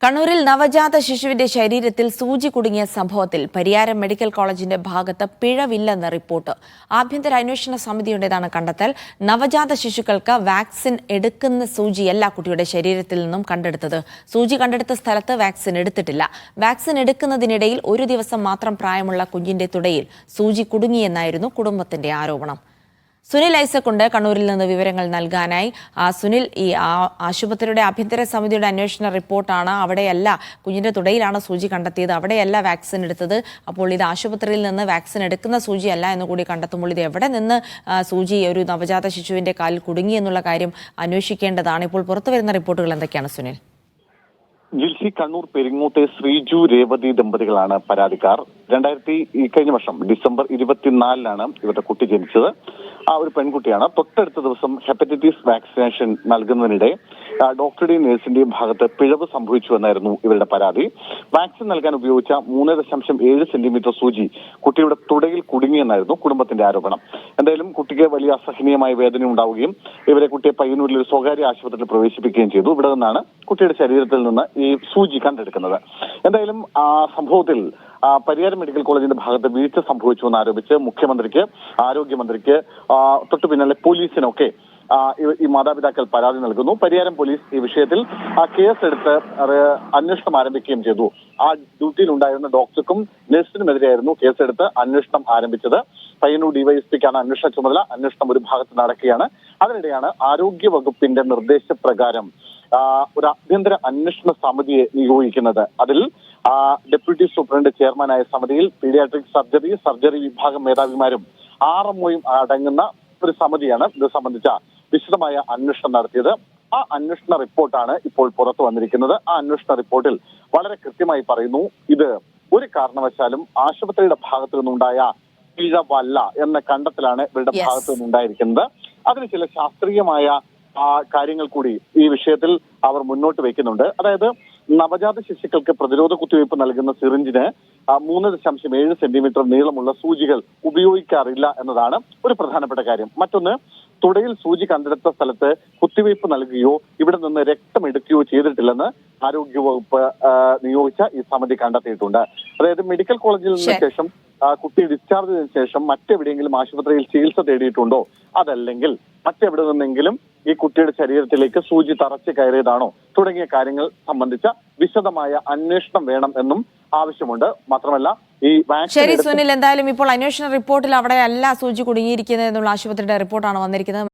കണ്ണൂരിൽ നവജാത ശിശുവിന്റെ ശരീരത്തിൽ സൂചി കുടുങ്ങിയ സംഭവത്തിൽ പരിയാരം മെഡിക്കൽ കോളേജിന്റെ ഭാഗത്ത് പിഴവില്ലെന്ന് റിപ്പോർട്ട്. ആഭ്യന്തര അന്വേഷണ സമിതിയുടേതാണ് കണ്ടെത്തൽ. നവജാത ശിശുക്കൾക്ക് വാക്സിൻ എടുക്കുന്ന സൂചിയല്ല കുട്ടിയുടെ ശരീരത്തിൽ നിന്നും കണ്ടെടുത്തത്. സൂചി കണ്ടെടുത്ത സ്ഥലത്ത് വാക്സിൻ എടുത്തിട്ടില്ല. വാക്സിൻ എടുക്കുന്നതിനിടയിൽ ഒരു ദിവസം മാത്രം പ്രായമുള്ള കുഞ്ഞിന്റെ തുടയിൽ സൂചി കുടുങ്ങിയെന്നായിരുന്നു കുടുംബത്തിന്റെ ആരോപണം. സുനിൽ ഐസക് ഉണ്ട് കണ്ണൂരിൽ നിന്ന് വിവരങ്ങൾ നൽകാനായി. സുനിൽ, ഈ ആശുപത്രിയുടെ ആഭ്യന്തര സമിതിയുടെ അന്വേഷണ റിപ്പോർട്ടാണ്. അവിടെയല്ല കുഞ്ഞിന്റെ തുടയിലാണ് സൂചി കണ്ടെത്തിയത്, അവിടെയല്ല വാക്സിൻ എടുത്തത്. അപ്പോൾ ഇത് ആശുപത്രിയിൽ നിന്ന് വാക്സിൻ എടുക്കുന്ന സൂചിയല്ല എന്ന് കൂടി കണ്ടെത്തുമ്പോൾ ഇത് എവിടെ നിന്ന് സൂചി ഒരു നവജാത ശിശുവിന്റെ കാലിൽ കുടുങ്ങി എന്നുള്ള കാര്യം അന്വേഷിക്കേണ്ടതാണ്. ഇപ്പോൾ പുറത്തുവരുന്ന റിപ്പോർട്ടുകൾ എന്തൊക്കെയാണ് സുനിൽ? ജിൽസി, കണ്ണൂർ പെരിങ്ങോട്ടെ ശ്രീജു രേവതി ദമ്പതികളാണ് പരാതിക്കാർ. കഴിഞ്ഞ വർഷം ഡിസംബർ 24-നാണ് ഇവരുടെ കുട്ടി ജനിച്ചത്. ആ ഒരു പെൺകുട്ടിയാണ്. തൊട്ടടുത്ത ദിവസം ഹെപ്പറ്റൈറ്റിസ് വാക്സിനേഷൻ നൽകുന്നതിനിടെ ഡോക്ടറുടെയും നഴ്സിന്റെയും ഭാഗത്ത് പിഴവ് സംഭവിച്ചു എന്നായിരുന്നു ഇവരുടെ പരാതി. വാക്സിൻ നൽകാൻ ഉപയോഗിച്ച 3.7 സെന്റിമീറ്റർ സൂചി കുട്ടിയുടെ തുടയിൽ കുടുങ്ങിയെന്നായിരുന്നു കുടുംബത്തിന്റെ ആരോപണം. എന്തായാലും കുട്ടിക്ക് വലിയ അസഹനീയമായ വേദന ഉണ്ടാവുകയും ഇവരെ കുട്ടിയെ പയ്യന്നൂരിൽ ഒരു സ്വകാര്യ ആശുപത്രിയിൽ പ്രവേശിപ്പിക്കുകയും ചെയ്തു. ഇവിടെ നിന്നാണ് കുട്ടിയുടെ ശരീരത്തിൽ നിന്ന് ഈ സൂചി കണ്ടെടുക്കുന്നത്. എന്തായാലും ആ സംഭവത്തിൽ പരിയാരം മെഡിക്കൽ കോളേജിന്റെ ഭാഗത്ത് വീഴ്ച സംഭവിച്ചു എന്ന് ആരോപിച്ച് മുഖ്യമന്ത്രിക്ക്, ആരോഗ്യമന്ത്രിക്ക്, തൊട്ടു പിന്നാലെ പോലീസിനൊക്കെ ഈ മാതാപിതാക്കൾ പരാതി നൽകുന്നു. പരിയാരം പോലീസ് ഈ വിഷയത്തിൽ കേസെടുത്ത് അന്വേഷണം ആരംഭിക്കുകയും ചെയ്തു. ആ ഡ്യൂട്ടിയിൽ ഉണ്ടായിരുന്ന ഡോക്ടർക്കും നഴ്സിനുമെതിരെയായിരുന്നു കേസെടുത്ത് അന്വേഷണം ആരംഭിച്ചത്. പയ്യന്നൂർ ഡിവൈഎസ്പിക്കാണ് അന്വേഷണ ചുമതല. അന്വേഷണം ഒരു ഭാഗത്ത് നടക്കുകയാണ്. അതിനിടെയാണ് ആരോഗ്യ വകുപ്പിന്റെ നിർദ്ദേശപ്രകാരം ഒരു ആഭ്യന്തര അന്വേഷണ സമിതിയെ നിയോഗിക്കുന്നത്. അതിൽ ഡെപ്യൂട്ടി സൂപ്രണ്ട് ചെയർമാനായ സമിതിയിൽ പീഡിയാട്രിക് സർജറി വിഭാഗം മേധാവിമാരും RMOയും അടങ്ങുന്ന ഒരു സമിതിയാണ് ഇത് സംബന്ധിച്ച വിശദമായ അന്വേഷണം നടത്തിയത്. ആ അന്വേഷണ റിപ്പോർട്ടാണ് ഇപ്പോൾ പുറത്തു വന്നിരിക്കുന്നത്. ആ അന്വേഷണ റിപ്പോർട്ടിൽ വളരെ കൃത്യമായി പറയുന്നു, ഇത് ഒരു കാരണവശാലും ആശുപത്രിയുടെ ഭാഗത്തു നിന്നുണ്ടായ പിഴവല്ല എന്ന കണ്ടെത്തലാണ് ഇവരുടെ ഭാഗത്തു നിന്നുണ്ടായിരിക്കുന്നത്. അതിന് ചില ശാസ്ത്രീയമായ കാര്യങ്ങൾ കൂടി ഈ വിഷയത്തിൽ അവർ മുന്നോട്ട് വയ്ക്കുന്നുണ്ട്. അതായത് നവജാത ശിശുക്കൾക്ക് പ്രതിരോധ കുത്തിവയ്പ് നൽകുന്ന സിറിഞ്ചിന് 3.7 സെന്റിമീറ്റർ നീളമുള്ള സൂചികൾ ഉപയോഗിക്കാറില്ല എന്നതാണ് ഒരു പ്രധാനപ്പെട്ട കാര്യം. മറ്റൊന്ന്, തുടയിൽ സൂചി കണ്ടെടുത്ത സ്ഥലത്ത് കുത്തിവയ്പ് നൽകുകയോ ഇവിടെ നിന്ന് രക്തമെടുക്കുകയോ ചെയ്തിട്ടില്ലെന്ന് ആരോഗ്യവകുപ്പ് നിയോഗിച്ച ഈ സമിതി കണ്ടെത്തിയിട്ടുണ്ട്. അതായത് മെഡിക്കൽ കോളേജിൽ നിന്ന് ശേഷം കുട്ടി ഡിസ്ചാർജ് ചെയ്തതിനു ശേഷം മറ്റെവിടെയെങ്കിലും ആശുപത്രിയിൽ ചികിത്സ തേടിയിട്ടുണ്ടോ, അതല്ലെങ്കിൽ മറ്റെവിടെ നിന്നെങ്കിലും ഈ കുട്ടിയുടെ ശരീരത്തിലേക്ക് സൂചി തറച്ച് കയറിയതാണോ തുടങ്ങിയ കാര്യങ്ങൾ സംബന്ധിച്ച വിശദമായ അന്വേഷണം വേണം എന്നും ആവശ്യമുണ്ട്. മാത്രമല്ല ഈ ശരി സുനിൽ, എന്തായാലും ഇപ്പോൾ അന്വേഷണ റിപ്പോർട്ടിൽ അവിടെ അല്ല സൂചി കുടുങ്ങിയിരിക്കുന്നത് എന്നുള്ള ആശുപത്രിയുടെ റിപ്പോർട്ടാണ് വന്നിരിക്കുന്നത്.